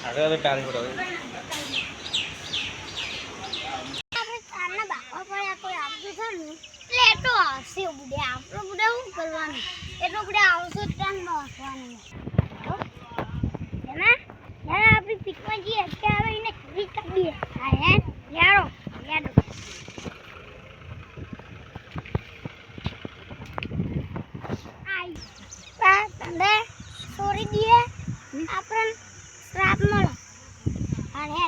આગળ ટાળી પડો એટલો આવશે બુડે આપણો બુડે શું કરવાનું એટલો બુડે આવશે ટ્રેન માં વાંચવાનું એના યાર આપણી પીકમાં જે અત્યારે આવે એને ખરી કાઢીએ હા હે યારો યાડો આઈ પા તંદે સોરી દીએ આપણ શ્રાપ મળો હા હે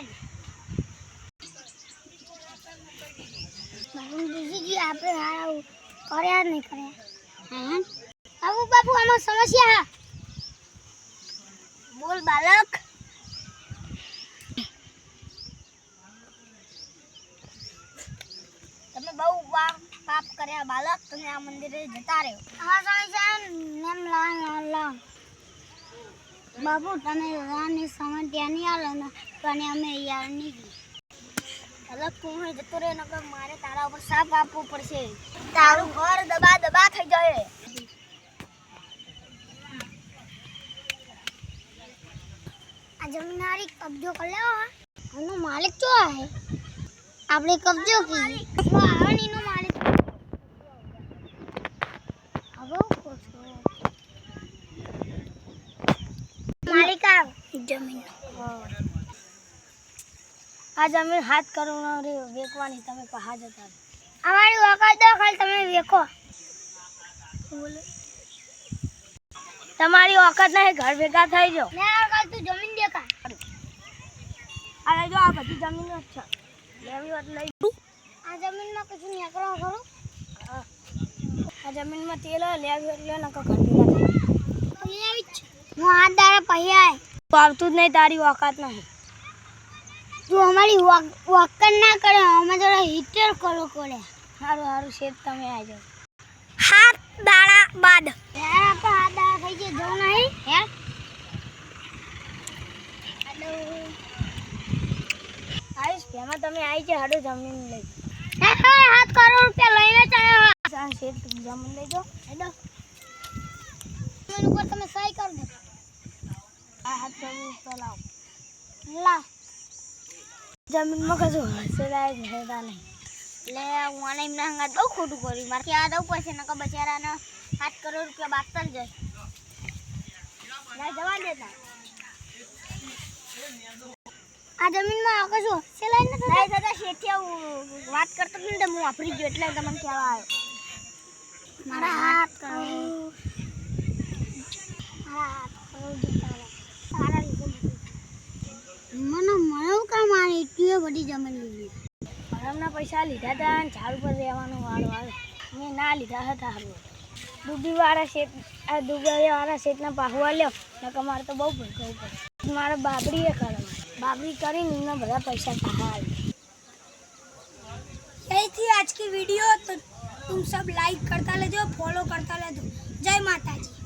जी आप કર્યા નહીં કર્યા બાબુ બાબુ આમાં સમસ્યા બોલ બાલક તમે બહુ પાપ કર્યા બાલક તમે આ મંદિરે જતા રહ્યો આમાં સમસ્યા નેમ લા બાબુ તમે રાની સમસ્યા નહીં આલો ને પણ અમે યાર નહીં અલગ તું જતો રહે નકર મારે તારા ઉપર સાપ આપવો પડશે તારું ઘર દબા દબા થઈ જાય આ જમીનારી કબજો कर लो આનો માલિક તો હે આપણે કબજો કી આણીનો માલિક હવે પૂછો માલિક આ જમીન આ જમીન હાથ કરોડ રે વેકવાની તમે પહા જતા અમારી વખત દો ખાલી તમે વેકો બોલો તમારી વખત નહીં ઘર ભેગા થઈ જાઓ લે આગળ તું જમીન દેખા અરે જો આ બધી જમીન જ છે લેવી વાત લઈ આ જમીનમાં કશું નીકળો કરો આ જમીનમાં તેલ લેવી એટલે નકો ઘર ભેગા થઈ લેવી જ હું આ દાડા પૈયા આવતું જ નહીં તારી વખત નહીં તું અમારી વક્કર ના કરે અમે થોડા હીટર કરો પડે સારું સારું શેત તમે આવી જાઓ 7 દાડા બાદ યાર આપણે 7 દાડા થઈ ગયા જો નહીં હે હેલો આઈશ પેમાં તમે આવી છે હાડો જમીન લઈ હે 7 કરોડ રૂપિયા લઈને ચાલ્યો હા શેત જમીન લઈ જાઓ હેડો જમીન ઉપર તમે સહી કર દો આ 7 કરોડ રૂપિયા લાવો લા જમીનમાં કશું હસેલાય રહેતા નહીં એટલે હું એમના હંગાત બહુ ખોટું કર્યું મારે યાદ આવું પડશે નકર બચારાને 7 કરોડ રૂપિયા બાકતા જ જાય જવા દેતા આ જમીનમાં કશું હસેલાય નથી નહીં દાદા શેઠિયા વાત કરતો ને હું વાપરી ગયો એટલે તમને કહેવા આવ્યો મારા 7 કરોડ તારા મને કામ આની એટલી બધી જમીન લીધી હમણાં પૈસા લીધા હતા ને ઝાડ ઉપર રહેવાનો વાળો આવે મેં ના લીધા હતા હારું દુબઈવાળા શેઠને પાહવા લ્યો નકર મારે તો બહુ ભરવું પડે મારે બાબરીએ કરે બાબરી કરીને એમને બધા પૈસા પાહા આવે यही थी आज की वीडियो तो तुम सब लाइक करता लेजो फॉलो करता लेजो जय माता जी।